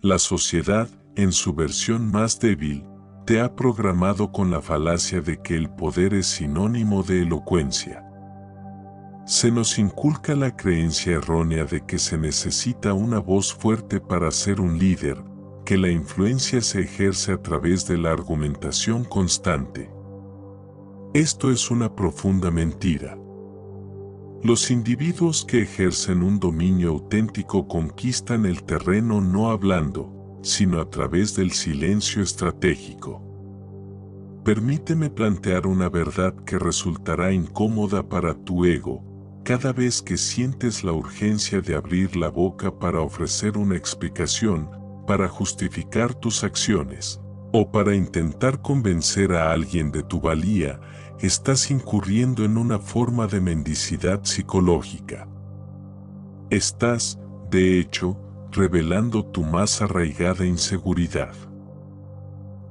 La sociedad, en su versión más débil, te ha programado con la falacia de que el poder es sinónimo de elocuencia. Se nos inculca la creencia errónea de que se necesita una voz fuerte para ser un líder, que la influencia se ejerce a través de la argumentación constante. Esto es una profunda mentira. Los individuos que ejercen un dominio auténtico conquistan el terreno no hablando, sino a través del silencio estratégico. Permíteme plantear una verdad que resultará incómoda para tu ego, cada vez que sientes la urgencia de abrir la boca para ofrecer una explicación, para justificar tus acciones, o para intentar convencer a alguien de tu valía, estás incurriendo en una forma de mendicidad psicológica. Estás, de hecho, revelando tu más arraigada inseguridad.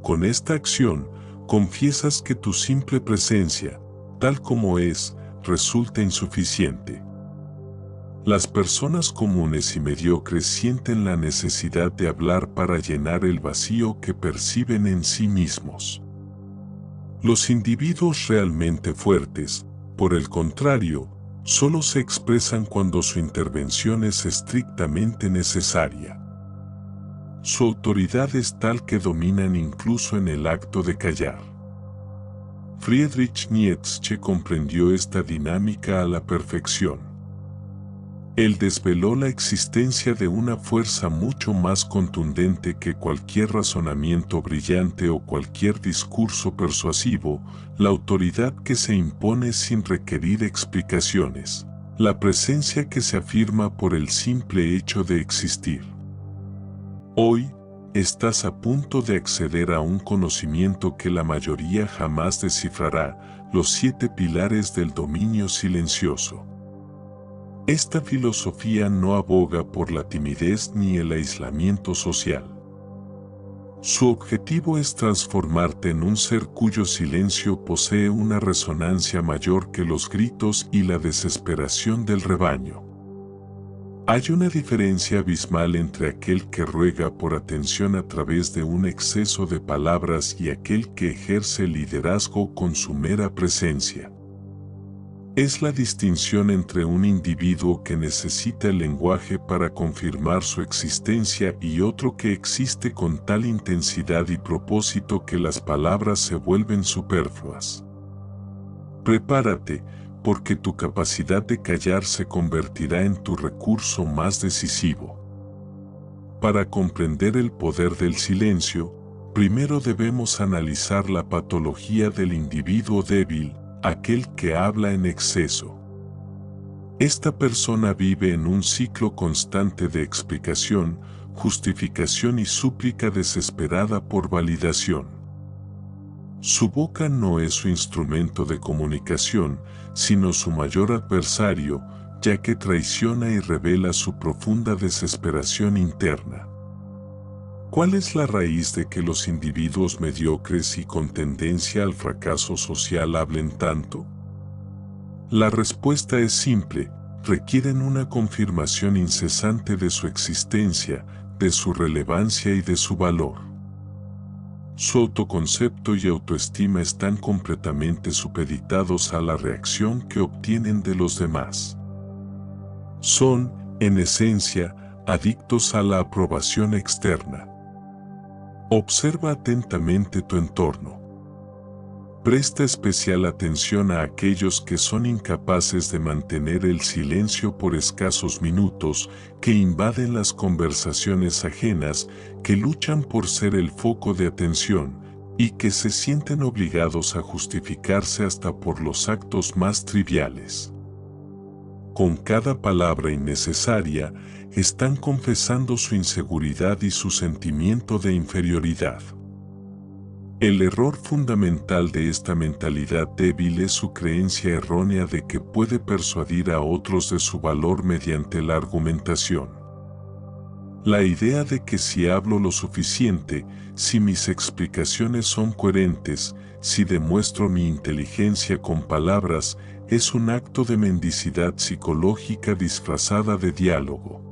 Con esta acción, confiesas que tu simple presencia, tal como es, resulta insuficiente. Las personas comunes y mediocres sienten la necesidad de hablar para llenar el vacío que perciben en sí mismos. Los individuos realmente fuertes, por el contrario, solo se expresan cuando su intervención es estrictamente necesaria. Su autoridad es tal que dominan incluso en el acto de callar. Friedrich Nietzsche comprendió esta dinámica a la perfección. Él desveló la existencia de una fuerza mucho más contundente que cualquier razonamiento brillante o cualquier discurso persuasivo, la autoridad que se impone sin requerir explicaciones, la presencia que se afirma por el simple hecho de existir. Hoy, estás a punto de acceder a un conocimiento que la mayoría jamás descifrará, los 7 pilares del dominio silencioso. Esta filosofía no aboga por la timidez ni el aislamiento social. Su objetivo es transformarte en un ser cuyo silencio posee una resonancia mayor que los gritos y la desesperación del rebaño. Hay una diferencia abismal entre aquel que ruega por atención a través de un exceso de palabras y aquel que ejerce liderazgo con su mera presencia. Es la distinción entre un individuo que necesita el lenguaje para confirmar su existencia y otro que existe con tal intensidad y propósito que las palabras se vuelven superfluas. Prepárate, porque tu capacidad de callar se convertirá en tu recurso más decisivo. Para comprender el poder del silencio, primero debemos analizar la patología del individuo débil, aquel que habla en exceso. Esta persona vive en un ciclo constante de explicación, justificación y súplica desesperada por validación. Su boca no es su instrumento de comunicación, sino su mayor adversario, ya que traiciona y revela su profunda desesperación interna. ¿Cuál es la raíz de que los individuos mediocres y con tendencia al fracaso social hablen tanto? La respuesta es simple: requieren una confirmación incesante de su existencia, de su relevancia y de su valor. Su autoconcepto y autoestima están completamente supeditados a la reacción que obtienen de los demás. Son, en esencia, adictos a la aprobación externa. Observa atentamente tu entorno. Presta especial atención a aquellos que son incapaces de mantener el silencio por escasos minutos, que invaden las conversaciones ajenas, que luchan por ser el foco de atención, y que se sienten obligados a justificarse hasta por los actos más triviales. Con cada palabra innecesaria, están confesando su inseguridad y su sentimiento de inferioridad. El error fundamental de esta mentalidad débil es su creencia errónea de que puede persuadir a otros de su valor mediante la argumentación. La idea de que si hablo lo suficiente, si mis explicaciones son coherentes, si demuestro mi inteligencia con palabras, es un acto de mendicidad psicológica disfrazada de diálogo.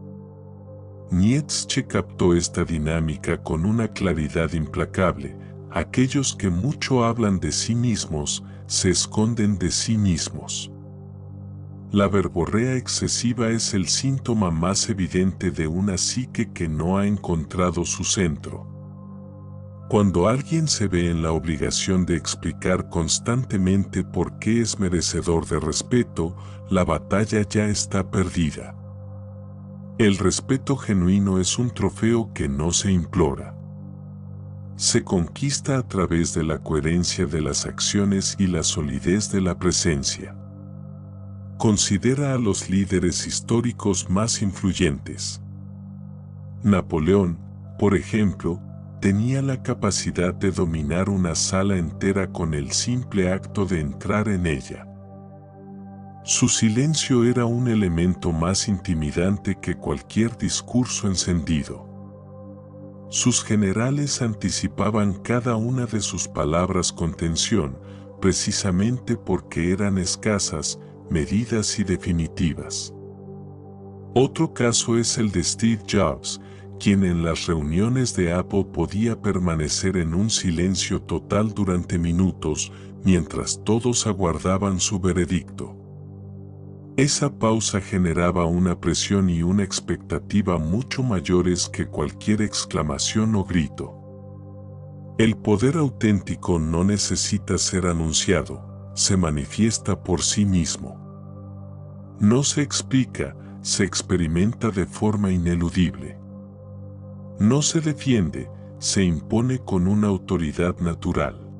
Nietzsche captó esta dinámica con una claridad implacable. Aquellos que mucho hablan de sí mismos, se esconden de sí mismos. La verborrea excesiva es el síntoma más evidente de una psique que no ha encontrado su centro. Cuando alguien se ve en la obligación de explicar constantemente por qué es merecedor de respeto, la batalla ya está perdida. El respeto genuino es un trofeo que no se implora. Se conquista a través de la coherencia de las acciones y la solidez de la presencia. Considera a los líderes históricos más influyentes. Napoleón, por ejemplo, tenía la capacidad de dominar una sala entera con el simple acto de entrar en ella. Su silencio era un elemento más intimidante que cualquier discurso encendido. Sus generales anticipaban cada una de sus palabras con tensión, precisamente porque eran escasas, medidas y definitivas. Otro caso es el de Steve Jobs, quien en las reuniones de Apple podía permanecer en un silencio total durante minutos, mientras todos aguardaban su veredicto. Esa pausa generaba una presión y una expectativa mucho mayores que cualquier exclamación o grito. El poder auténtico no necesita ser anunciado, se manifiesta por sí mismo. No se explica, se experimenta de forma ineludible. No se defiende, se impone con una autoridad natural.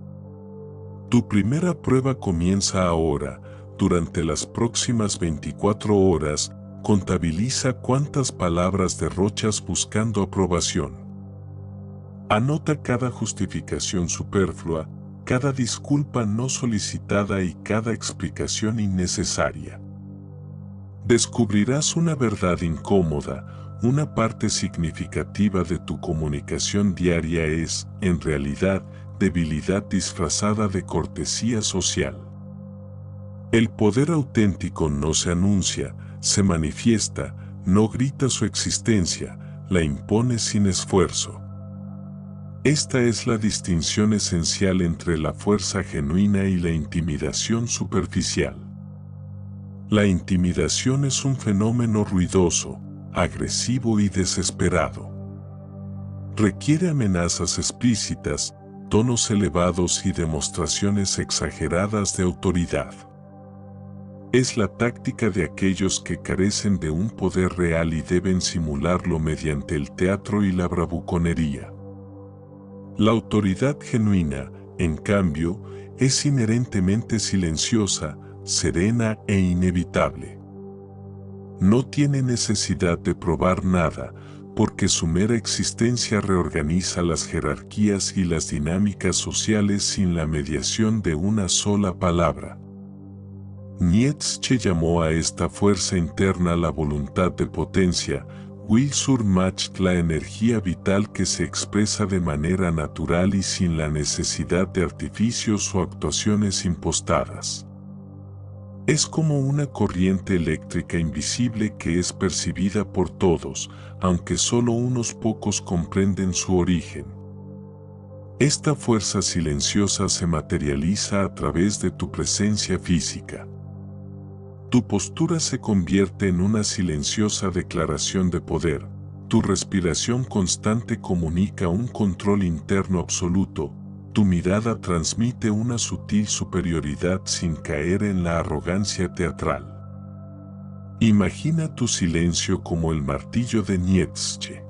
Tu primera prueba comienza ahora. Durante las próximas 24 horas, contabiliza cuántas palabras derrochas buscando aprobación. Anota cada justificación superflua, cada disculpa no solicitada y cada explicación innecesaria. Descubrirás una verdad incómoda. Una parte significativa de tu comunicación diaria es, en realidad, debilidad disfrazada de cortesía social. El poder auténtico no se anuncia, se manifiesta, no grita su existencia, la impone sin esfuerzo. Esta es la distinción esencial entre la fuerza genuina y la intimidación superficial. La intimidación es un fenómeno ruidoso, agresivo y desesperado. Requiere amenazas explícitas, tonos elevados y demostraciones exageradas de autoridad. Es la táctica de aquellos que carecen de un poder real y deben simularlo mediante el teatro y la bravuconería. La autoridad genuina, en cambio, es inherentemente silenciosa, serena e inevitable. No tiene necesidad de probar nada, porque su mera existencia reorganiza las jerarquías y las dinámicas sociales sin la mediación de una sola palabra. Nietzsche llamó a esta fuerza interna la voluntad de potencia, will sur match, la energía vital que se expresa de manera natural y sin la necesidad de artificios o actuaciones impostadas. Es como una corriente eléctrica invisible que es percibida por todos, aunque solo unos pocos comprenden su origen. Esta fuerza silenciosa se materializa a través de tu presencia física. Tu postura se convierte en una silenciosa declaración de poder, tu respiración constante comunica un control interno absoluto, tu mirada transmite una sutil superioridad sin caer en la arrogancia teatral. Imagina tu silencio como el martillo de Nietzsche.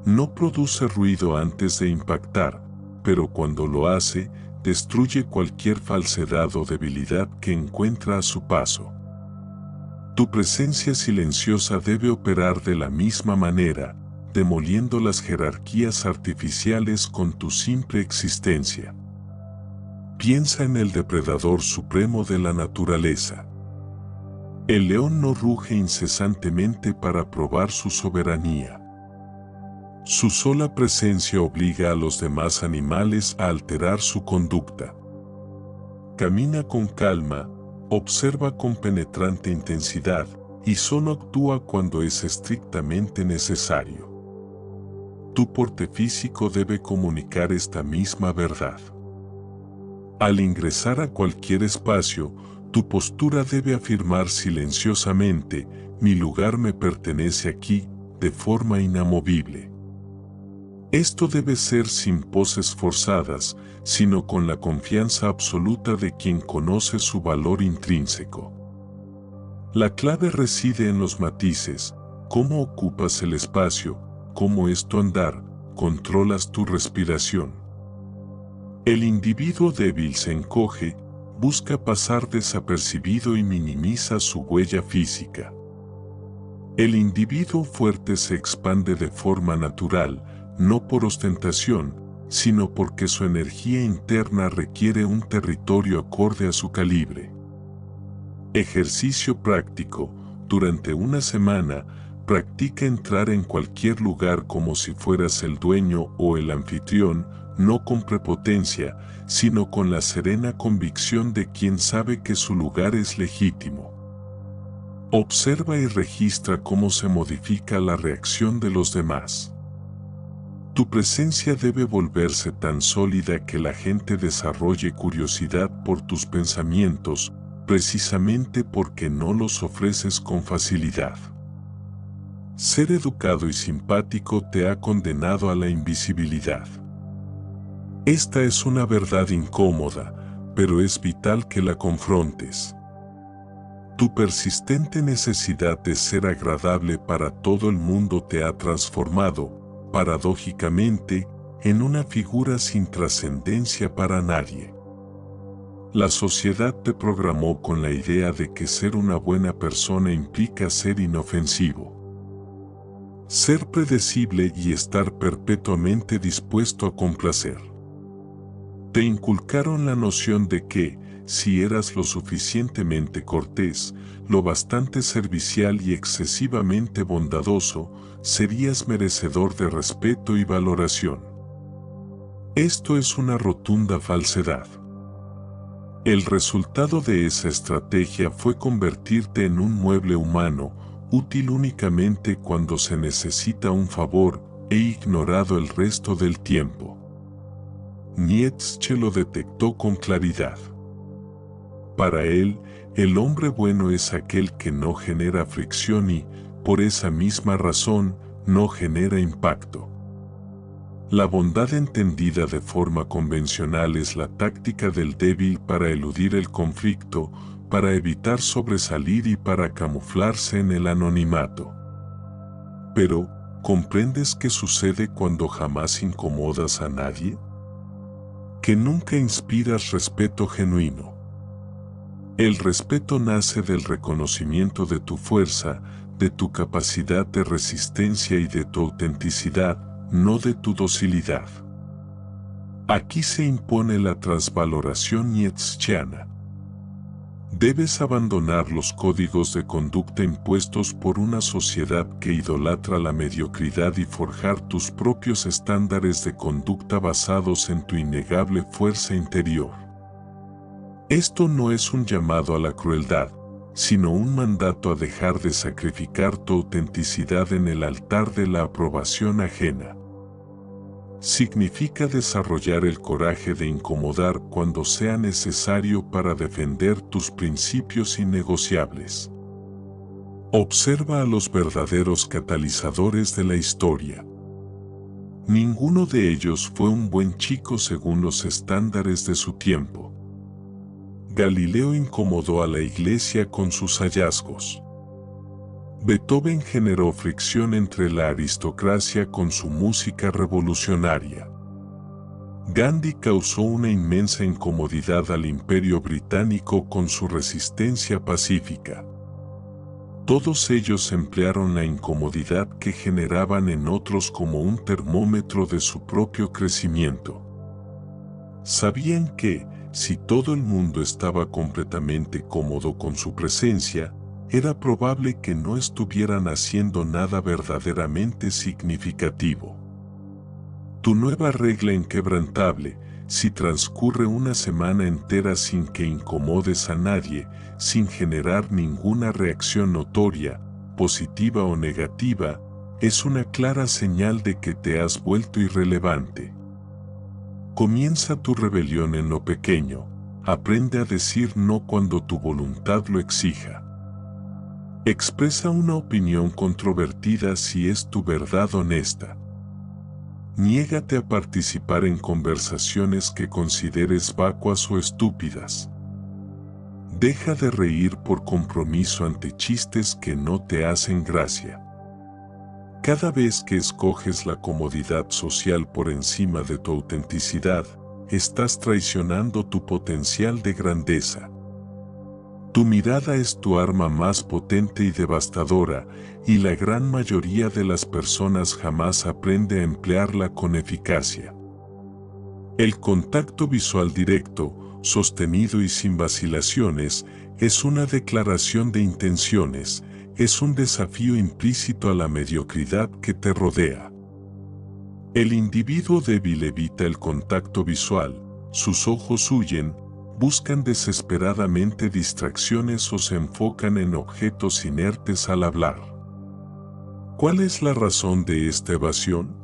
No produce ruido antes de impactar, pero cuando lo hace, destruye cualquier falsedad o debilidad que encuentra a su paso. Tu presencia silenciosa debe operar de la misma manera, demoliendo las jerarquías artificiales con tu simple existencia. Piensa en el depredador supremo de la naturaleza. El león no ruge incesantemente para probar su soberanía. Su sola presencia obliga a los demás animales a alterar su conducta. Camina con calma, observa con penetrante intensidad, y solo actúa cuando es estrictamente necesario. Tu porte físico debe comunicar esta misma verdad. Al ingresar a cualquier espacio, tu postura debe afirmar silenciosamente: mi lugar me pertenece aquí, de forma inamovible. Esto debe ser sin poses forzadas, sino con la confianza absoluta de quien conoce su valor intrínseco. La clave reside en los matices: cómo ocupas el espacio, cómo es tu andar, controlas tu respiración. El individuo débil se encoge, busca pasar desapercibido y minimiza su huella física. El individuo fuerte se expande de forma natural, no por ostentación, sino porque su energía interna requiere un territorio acorde a su calibre. Ejercicio práctico. Durante una semana, practica entrar en cualquier lugar como si fueras el dueño o el anfitrión, no con prepotencia, sino con la serena convicción de quien sabe que su lugar es legítimo. Observa y registra cómo se modifica la reacción de los demás. Tu presencia debe volverse tan sólida que la gente desarrolle curiosidad por tus pensamientos, precisamente porque no los ofreces con facilidad. Ser educado y simpático te ha condenado a la invisibilidad. Esta es una verdad incómoda, pero es vital que la confrontes. Tu persistente necesidad de ser agradable para todo el mundo te ha transformado, paradójicamente, en una figura sin trascendencia para nadie. La sociedad te programó con la idea de que ser una buena persona implica ser inofensivo, ser predecible y estar perpetuamente dispuesto a complacer. Te inculcaron la noción de que, si eras lo suficientemente cortés, lo bastante servicial y excesivamente bondadoso, serías merecedor de respeto y valoración. Esto es una rotunda falsedad. El resultado de esa estrategia fue convertirte en un mueble humano, útil únicamente cuando se necesita un favor, e ignorado el resto del tiempo. Nietzsche lo detectó con claridad. Para él, el hombre bueno es aquel que no genera fricción y, por esa misma razón, no genera impacto. La bondad entendida de forma convencional es la táctica del débil para eludir el conflicto, para evitar sobresalir y para camuflarse en el anonimato. Pero, ¿comprendes qué sucede cuando jamás incomodas a nadie? Que nunca inspiras respeto genuino. El respeto nace del reconocimiento de tu fuerza, de tu capacidad de resistencia y de tu autenticidad, no de tu docilidad. Aquí se impone la transvaloración nietzscheana. Debes abandonar los códigos de conducta impuestos por una sociedad que idolatra la mediocridad y forjar tus propios estándares de conducta basados en tu innegable fuerza interior. Esto no es un llamado a la crueldad, sino un mandato a dejar de sacrificar tu autenticidad en el altar de la aprobación ajena. Significa desarrollar el coraje de incomodar cuando sea necesario para defender tus principios innegociables. Observa a los verdaderos catalizadores de la historia. Ninguno de ellos fue un buen chico según los estándares de su tiempo. Galileo incomodó a la Iglesia con sus hallazgos. Beethoven generó fricción entre la aristocracia con su música revolucionaria. Gandhi causó una inmensa incomodidad al Imperio Británico con su resistencia pacífica. Todos ellos emplearon la incomodidad que generaban en otros como un termómetro de su propio crecimiento. Sabían que, si todo el mundo estaba completamente cómodo con su presencia, era probable que no estuvieran haciendo nada verdaderamente significativo. Tu nueva regla inquebrantable, si transcurre una semana entera sin que incomodes a nadie, sin generar ninguna reacción notoria, positiva o negativa, es una clara señal de que te has vuelto irrelevante. Comienza tu rebelión en lo pequeño. Aprende a decir no cuando tu voluntad lo exija. Expresa una opinión controvertida si es tu verdad honesta. Niégate a participar en conversaciones que consideres vacuas o estúpidas. Deja de reír por compromiso ante chistes que no te hacen gracia. Cada vez que escoges la comodidad social por encima de tu autenticidad, estás traicionando tu potencial de grandeza. Tu mirada es tu arma más potente y devastadora, y la gran mayoría de las personas jamás aprende a emplearla con eficacia. El contacto visual directo, sostenido y sin vacilaciones, es una declaración de intenciones, es un desafío implícito a la mediocridad que te rodea. El individuo débil evita el contacto visual, sus ojos huyen, buscan desesperadamente distracciones o se enfocan en objetos inertes al hablar. ¿Cuál es la razón de esta evasión?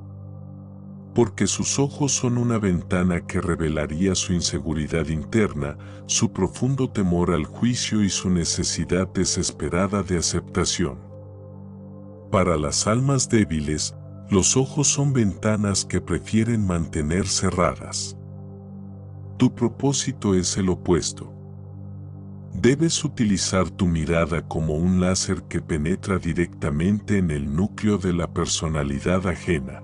Porque sus ojos son una ventana que revelaría su inseguridad interna, su profundo temor al juicio y su necesidad desesperada de aceptación. Para las almas débiles, los ojos son ventanas que prefieren mantener cerradas. Tu propósito es el opuesto. Debes utilizar tu mirada como un láser que penetra directamente en el núcleo de la personalidad ajena.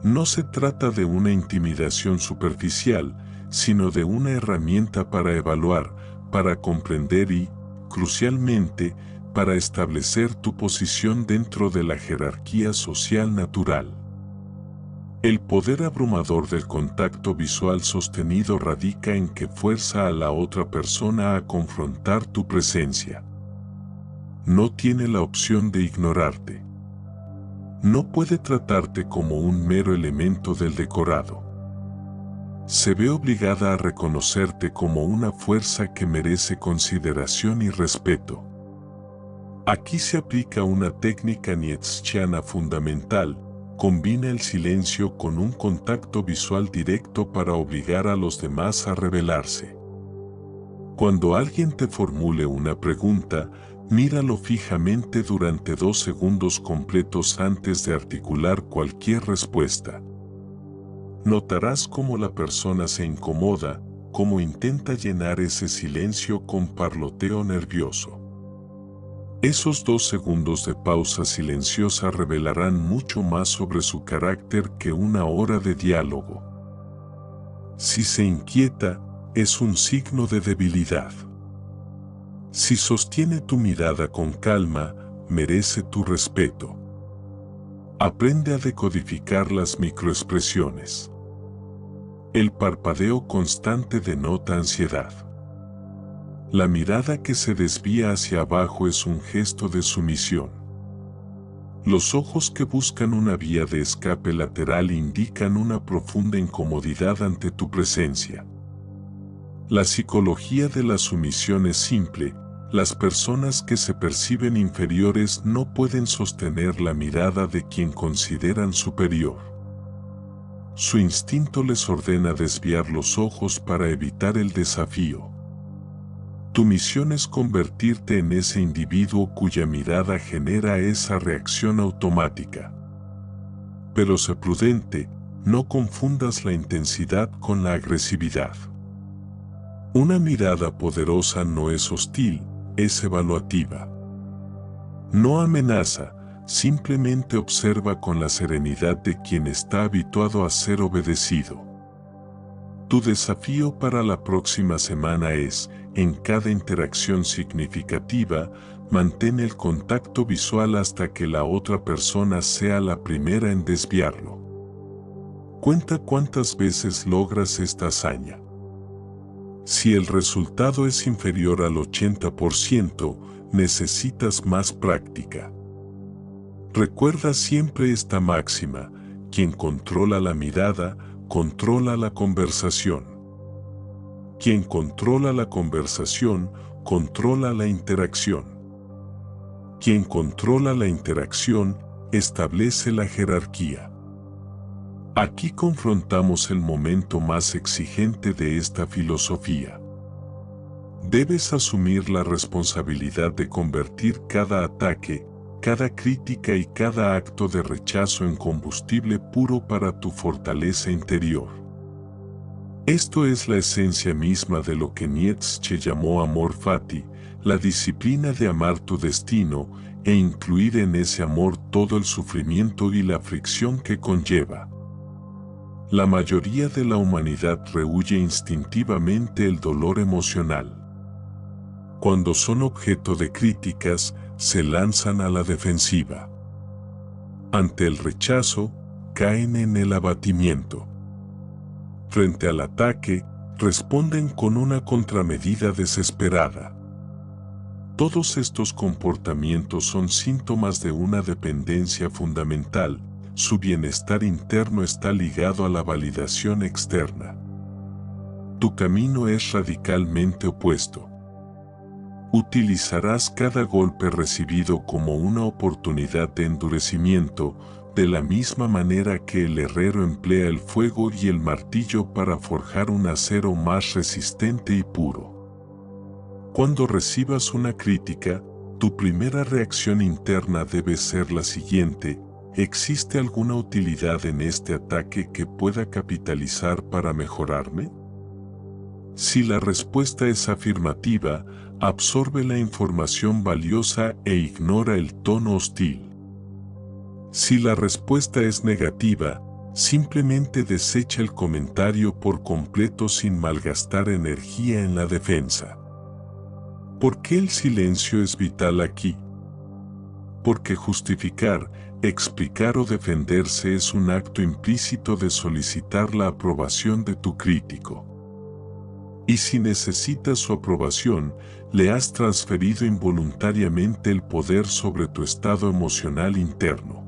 No se trata de una intimidación superficial, sino de una herramienta para evaluar, para comprender y, crucialmente, para establecer tu posición dentro de la jerarquía social natural. El poder abrumador del contacto visual sostenido radica en que fuerza a la otra persona a confrontar tu presencia. No tiene la opción de ignorarte. No puede tratarte como un mero elemento del decorado. Se ve obligada a reconocerte como una fuerza que merece consideración y respeto. Aquí se aplica una técnica nietzscheana fundamental. Combina el silencio con un contacto visual directo para obligar a los demás a revelarse. Cuando alguien te formule una pregunta, míralo fijamente durante 2 segundos completos antes de articular cualquier respuesta. Notarás cómo la persona se incomoda, cómo intenta llenar ese silencio con parloteo nervioso. Esos 2 segundos de pausa silenciosa revelarán mucho más sobre su carácter que 1 hora de diálogo. Si se inquieta, es un signo de debilidad. Si sostiene tu mirada con calma, merece tu respeto. Aprende a decodificar las microexpresiones. El parpadeo constante denota ansiedad. La mirada que se desvía hacia abajo es un gesto de sumisión. Los ojos que buscan una vía de escape lateral indican una profunda incomodidad ante tu presencia. La psicología de la sumisión es simple. Las personas que se perciben inferiores no pueden sostener la mirada de quien consideran superior. Su instinto les ordena desviar los ojos para evitar el desafío. Tu misión es convertirte en ese individuo cuya mirada genera esa reacción automática. Pero sé prudente, no confundas la intensidad con la agresividad. Una mirada poderosa no es hostil, es evaluativa. No amenaza, simplemente observa con la serenidad de quien está habituado a ser obedecido. Tu desafío para la próxima semana es, en cada interacción significativa, mantén el contacto visual hasta que la otra persona sea la primera en desviarlo. Cuenta cuántas veces logras esta hazaña. Si el resultado es inferior al 80%, necesitas más práctica. Recuerda siempre esta máxima: quien controla la mirada, controla la conversación. Quien controla la conversación, controla la interacción. Quien controla la interacción, establece la jerarquía. Aquí confrontamos el momento más exigente de esta filosofía. Debes asumir la responsabilidad de convertir cada ataque, cada crítica y cada acto de rechazo en combustible puro para tu fortaleza interior. Esto es la esencia misma de lo que Nietzsche llamó amor fati, la disciplina de amar tu destino e incluir en ese amor todo el sufrimiento y la fricción que conlleva. La mayoría de la humanidad rehúye instintivamente el dolor emocional. Cuando son objeto de críticas, se lanzan a la defensiva. Ante el rechazo, caen en el abatimiento. Frente al ataque, responden con una contramedida desesperada. Todos estos comportamientos son síntomas de una dependencia fundamental. Su bienestar interno está ligado a la validación externa. Tu camino es radicalmente opuesto. Utilizarás cada golpe recibido como una oportunidad de endurecimiento, de la misma manera que el herrero emplea el fuego y el martillo para forjar un acero más resistente y puro. Cuando recibas una crítica, tu primera reacción interna debe ser la siguiente: ¿existe alguna utilidad en este ataque que pueda capitalizar para mejorarme? Si la respuesta es afirmativa, absorbe la información valiosa e ignora el tono hostil. Si la respuesta es negativa, simplemente desecha el comentario por completo sin malgastar energía en la defensa. ¿Por qué el silencio es vital aquí? Porque justificar, explicar o defenderse es un acto implícito de solicitar la aprobación de tu crítico. Y si necesitas su aprobación, le has transferido involuntariamente el poder sobre tu estado emocional interno.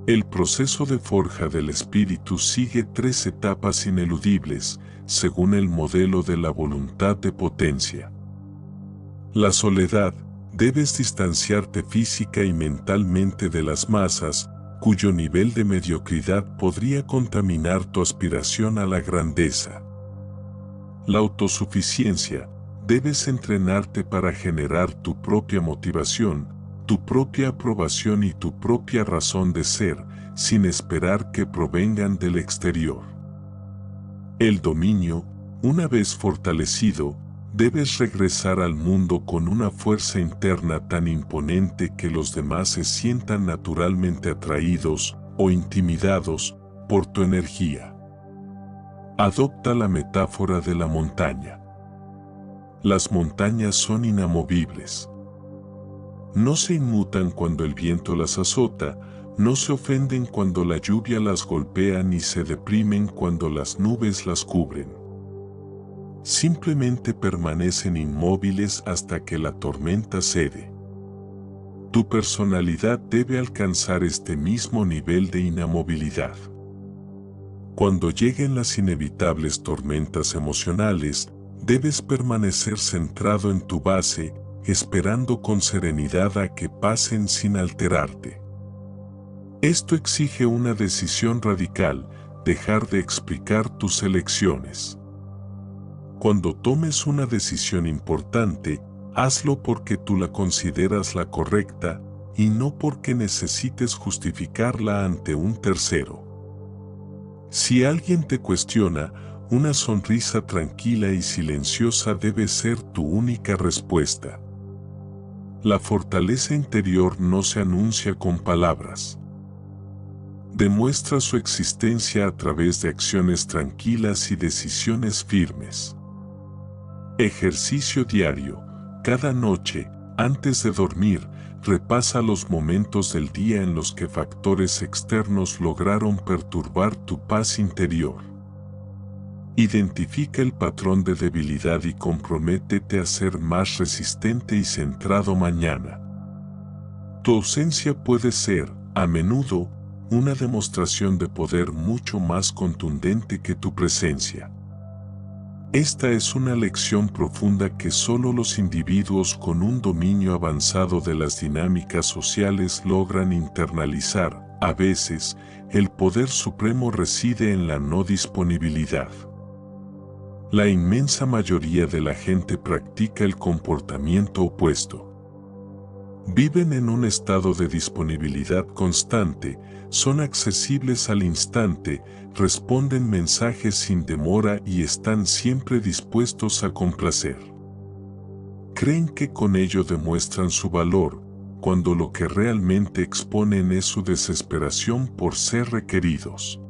El proceso de forja del espíritu sigue 3 etapas ineludibles, según el modelo de la voluntad de potencia. La soledad: debes distanciarte física y mentalmente de las masas, cuyo nivel de mediocridad podría contaminar tu aspiración a la grandeza. La autosuficiencia: debes entrenarte para generar tu propia motivación, tu propia aprobación y tu propia razón de ser, sin esperar que provengan del exterior. El dominio: una vez fortalecido, debes regresar al mundo con una fuerza interna tan imponente que los demás se sientan naturalmente atraídos o intimidados por tu energía. Adopta la metáfora de la montaña. Las montañas son inamovibles. No se inmutan cuando el viento las azota, no se ofenden cuando la lluvia las golpea ni se deprimen cuando las nubes las cubren. Simplemente permanecen inmóviles hasta que la tormenta cede. Tu personalidad debe alcanzar este mismo nivel de inamovilidad. Cuando lleguen las inevitables tormentas emocionales, debes permanecer centrado en tu base, esperando con serenidad a que pasen sin alterarte. Esto exige una decisión radical: dejar de explicar tus elecciones. Cuando tomes una decisión importante, hazlo porque tú la consideras la correcta y no porque necesites justificarla ante un tercero. Si alguien te cuestiona, una sonrisa tranquila y silenciosa debe ser tu única respuesta. La fortaleza interior no se anuncia con palabras. Demuestra su existencia a través de acciones tranquilas y decisiones firmes. Ejercicio diario: cada noche, antes de dormir, repasa los momentos del día en los que factores externos lograron perturbar tu paz interior. Identifica el patrón de debilidad y comprométete a ser más resistente y centrado mañana. Tu ausencia puede ser, a menudo, una demostración de poder mucho más contundente que tu presencia. Esta es una lección profunda que solo los individuos con un dominio avanzado de las dinámicas sociales logran internalizar. A veces, el poder supremo reside en la no disponibilidad. La inmensa mayoría de la gente practica el comportamiento opuesto. Viven en un estado de disponibilidad constante, son accesibles al instante, responden mensajes sin demora y están siempre dispuestos a complacer. Creen que con ello demuestran su valor, cuando lo que realmente exponen es su desesperación por ser requeridos.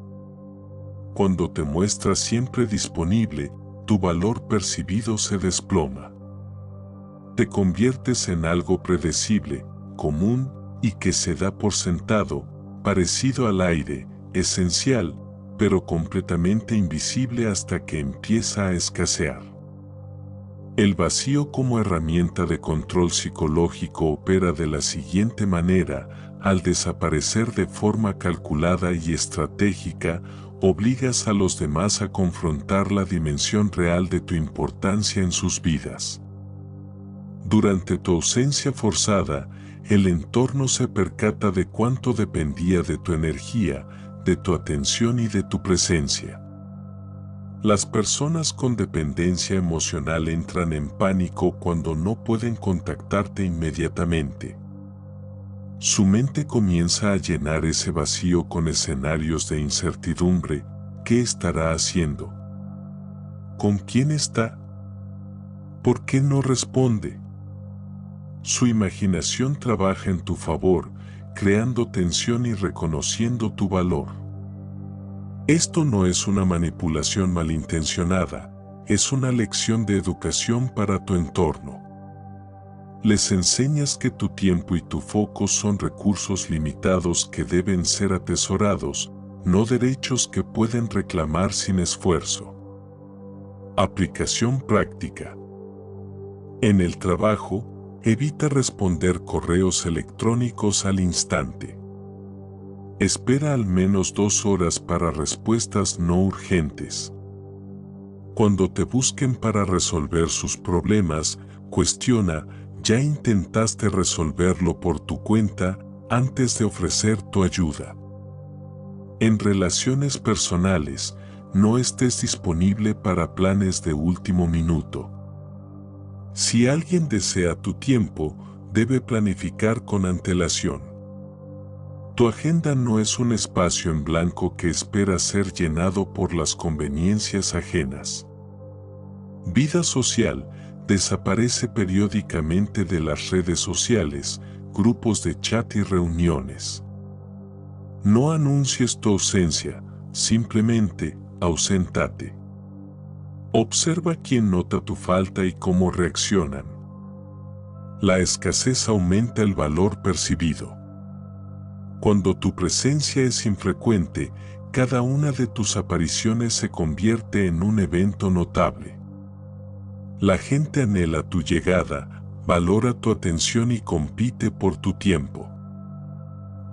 Cuando te muestras siempre disponible, tu valor percibido se desploma. Te conviertes en algo predecible, común y que se da por sentado, parecido al aire, esencial, pero completamente invisible hasta que empieza a escasear. El vacío como herramienta de control psicológico opera de la siguiente manera: al desaparecer de forma calculada y estratégica, obligas a los demás a confrontar la dimensión real de tu importancia en sus vidas. Durante tu ausencia forzada, el entorno se percata de cuánto dependía de tu energía, de tu atención y de tu presencia. Las personas con dependencia emocional entran en pánico cuando no pueden contactarte inmediatamente. Su mente comienza a llenar ese vacío con escenarios de incertidumbre. ¿Qué estará haciendo? ¿Con quién está? ¿Por qué no responde? Su imaginación trabaja en tu favor, creando tensión y reconociendo tu valor. Esto no es una manipulación malintencionada, es una lección de educación para tu entorno. Les enseñas que tu tiempo y tu foco son recursos limitados que deben ser atesorados, no derechos que pueden reclamar sin esfuerzo. Aplicación práctica. En el trabajo, evita responder correos electrónicos al instante. Espera al menos 2 horas para respuestas no urgentes. Cuando te busquen para resolver sus problemas, cuestiona: ¿ya intentaste resolverlo por tu cuenta antes de ofrecer tu ayuda? En relaciones personales, no estés disponible para planes de último minuto. Si alguien desea tu tiempo, debe planificar con antelación. Tu agenda no es un espacio en blanco que espera ser llenado por las conveniencias ajenas. Vida social desaparece periódicamente de las redes sociales, grupos de chat y reuniones. No anuncies tu ausencia, simplemente auséntate. Observa quién nota tu falta y cómo reaccionan. La escasez aumenta el valor percibido. Cuando tu presencia es infrecuente, cada una de tus apariciones se convierte en un evento notable. La gente anhela tu llegada, valora tu atención y compite por tu tiempo.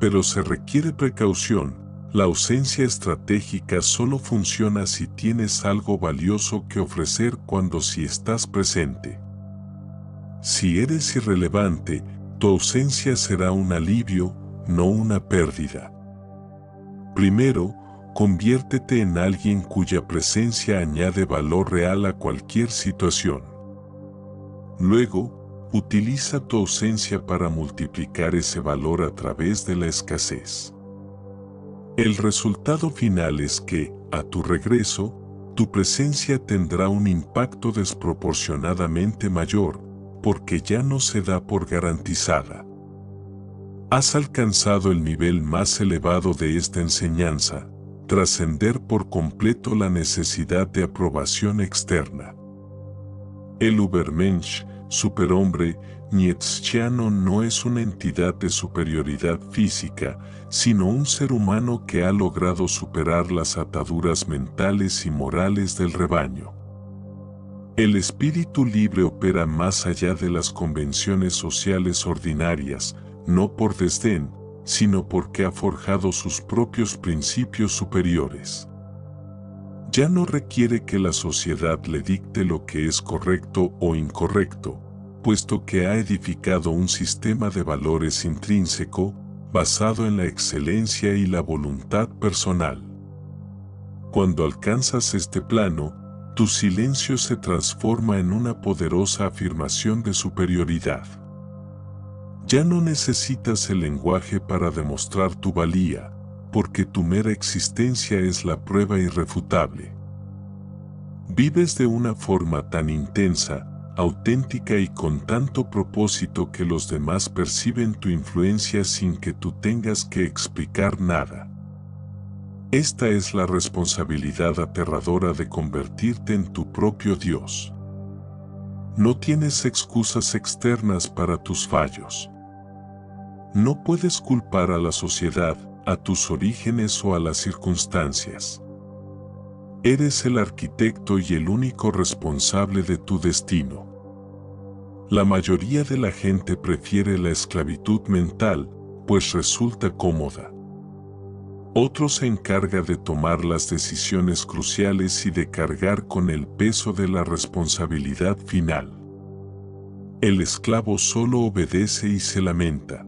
Pero se requiere precaución. La ausencia estratégica solo funciona si tienes algo valioso que ofrecer cuando sí estás presente. Si eres irrelevante, tu ausencia será un alivio, no una pérdida. Primero, conviértete en alguien cuya presencia añade valor real a cualquier situación. Luego, utiliza tu ausencia para multiplicar ese valor a través de la escasez. El resultado final es que, a tu regreso, tu presencia tendrá un impacto desproporcionadamente mayor, porque ya no se da por garantizada. Has alcanzado el nivel más elevado de esta enseñanza: trascender por completo la necesidad de aprobación externa. El Übermensch, superhombre nietzscheano, no es una entidad de superioridad física, sino un ser humano que ha logrado superar las ataduras mentales y morales del rebaño. El espíritu libre opera más allá de las convenciones sociales ordinarias, no por desdén, sino porque ha forjado sus propios principios superiores. Ya no requiere que la sociedad le dicte lo que es correcto o incorrecto, puesto que ha edificado un sistema de valores intrínseco, basado en la excelencia y la voluntad personal. Cuando alcanzas este plano, tu silencio se transforma en una poderosa afirmación de superioridad. Ya no necesitas el lenguaje para demostrar tu valía, porque tu mera existencia es la prueba irrefutable. Vives de una forma tan intensa, auténtica y con tanto propósito que los demás perciben tu influencia sin que tú tengas que explicar nada. Esta es la responsabilidad aterradora de convertirte en tu propio Dios. No tienes excusas externas para tus fallos. No puedes culpar a la sociedad, a tus orígenes o a las circunstancias. Eres el arquitecto y el único responsable de tu destino. La mayoría de la gente prefiere la esclavitud mental, pues resulta cómoda. Otro se encarga de tomar las decisiones cruciales y de cargar con el peso de la responsabilidad final. El esclavo solo obedece y se lamenta.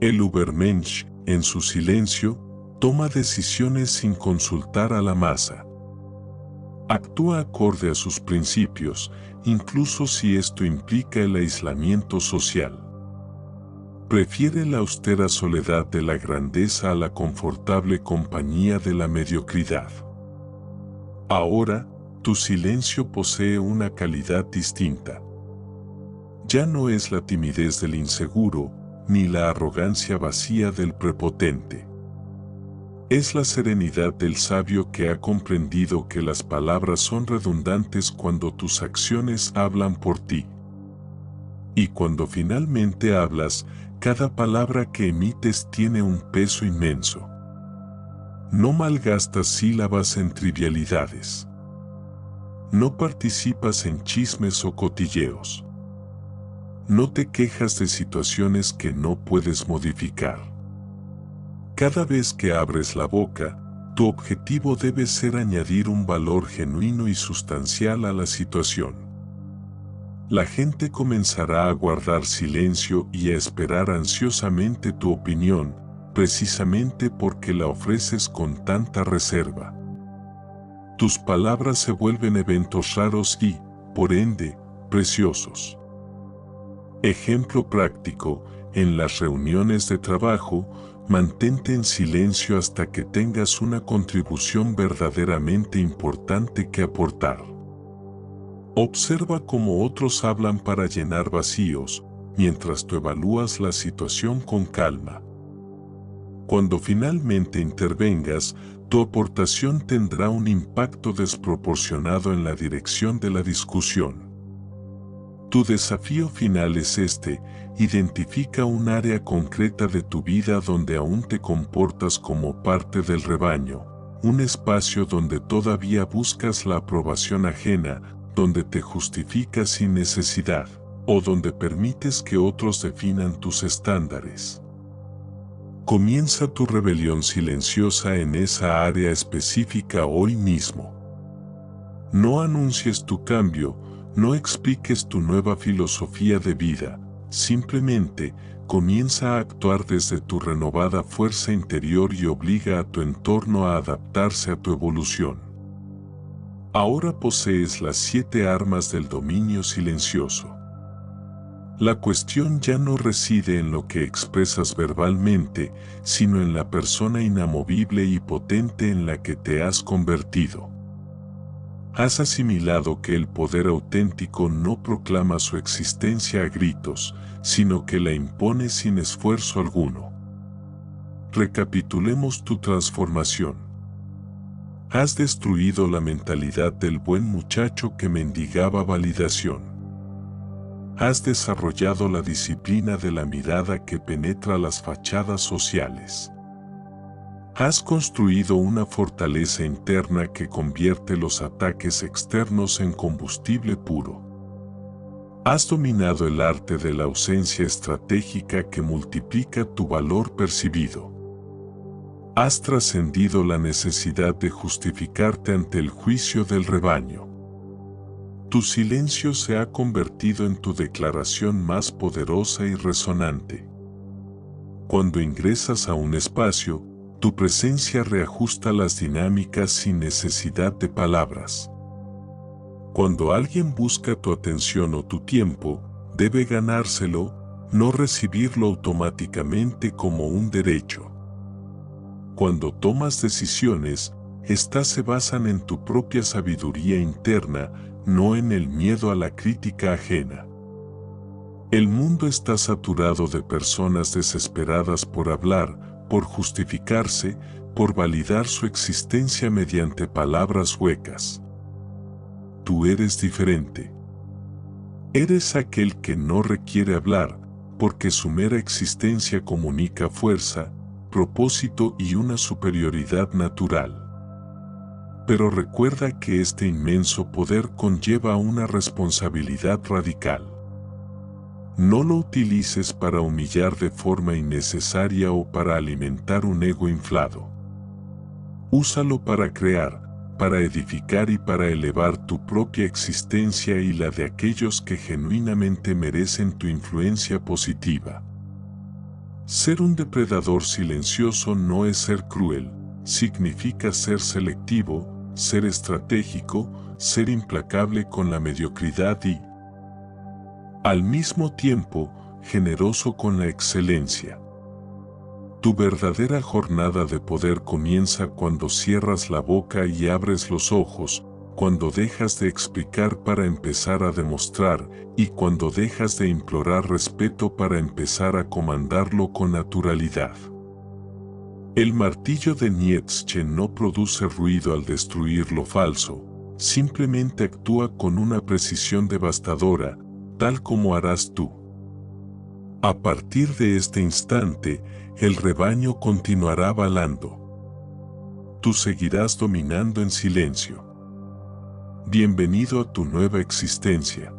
El Übermensch, en su silencio, toma decisiones sin consultar a la masa. Actúa acorde a sus principios, incluso si esto implica el aislamiento social. Prefiere la austera soledad de la grandeza a la confortable compañía de la mediocridad. Ahora, tu silencio posee una calidad distinta. Ya no es la timidez del inseguro, ni la arrogancia vacía del prepotente. Es la serenidad del sabio que ha comprendido que las palabras son redundantes cuando tus acciones hablan por ti. Y cuando finalmente hablas, cada palabra que emites tiene un peso inmenso. No malgastas sílabas en trivialidades. No participas en chismes o cotilleos. No te quejas de situaciones que no puedes modificar. Cada vez que abres la boca, tu objetivo debe ser añadir un valor genuino y sustancial a la situación. La gente comenzará a guardar silencio y a esperar ansiosamente tu opinión, precisamente porque la ofreces con tanta reserva. Tus palabras se vuelven eventos raros y, por ende, preciosos. Ejemplo práctico, en las reuniones de trabajo, mantente en silencio hasta que tengas una contribución verdaderamente importante que aportar. Observa cómo otros hablan para llenar vacíos, mientras tú evalúas la situación con calma. Cuando finalmente intervengas, tu aportación tendrá un impacto desproporcionado en la dirección de la discusión. Tu desafío final es este: identifica un área concreta de tu vida donde aún te comportas como parte del rebaño, un espacio donde todavía buscas la aprobación ajena, donde te justificas sin necesidad, o donde permites que otros definan tus estándares. Comienza tu rebelión silenciosa en esa área específica hoy mismo. No anuncies tu cambio, no expliques tu nueva filosofía de vida, simplemente comienza a actuar desde tu renovada fuerza interior y obliga a tu entorno a adaptarse a tu evolución. Ahora posees las 7 armas del dominio silencioso. La cuestión ya no reside en lo que expresas verbalmente, sino en la persona inamovible y potente en la que te has convertido. Has asimilado que el poder auténtico no proclama su existencia a gritos, sino que la impone sin esfuerzo alguno. Recapitulemos tu transformación. Has destruido la mentalidad del buen muchacho que mendigaba validación. Has desarrollado la disciplina de la mirada que penetra las fachadas sociales. Has construido una fortaleza interna que convierte los ataques externos en combustible puro. Has dominado el arte de la ausencia estratégica que multiplica tu valor percibido. Has trascendido la necesidad de justificarte ante el juicio del rebaño. Tu silencio se ha convertido en tu declaración más poderosa y resonante. Cuando ingresas a un espacio, tu presencia reajusta las dinámicas sin necesidad de palabras. Cuando alguien busca tu atención o tu tiempo, debe ganárselo, no recibirlo automáticamente como un derecho. Cuando tomas decisiones, estas se basan en tu propia sabiduría interna, no en el miedo a la crítica ajena. El mundo está saturado de personas desesperadas por hablar, por justificarse, por validar su existencia mediante palabras huecas. Tú eres diferente. Eres aquel que no requiere hablar, porque su mera existencia comunica fuerza, propósito y una superioridad natural. Pero recuerda que este inmenso poder conlleva una responsabilidad radical. No lo utilices para humillar de forma innecesaria o para alimentar un ego inflado. Úsalo para crear, para edificar y para elevar tu propia existencia y la de aquellos que genuinamente merecen tu influencia positiva. Ser un depredador silencioso no es ser cruel, significa ser selectivo, ser estratégico, ser implacable con la mediocridad y, al mismo tiempo, generoso con la excelencia. Tu verdadera jornada de poder comienza cuando cierras la boca y abres los ojos, cuando dejas de explicar para empezar a demostrar y cuando dejas de implorar respeto para empezar a comandarlo con naturalidad. El martillo de Nietzsche no produce ruido al destruir lo falso, simplemente actúa con una precisión devastadora, tal como harás tú. A partir de este instante, el rebaño continuará balando. Tú seguirás dominando en silencio. Bienvenido a tu nueva existencia.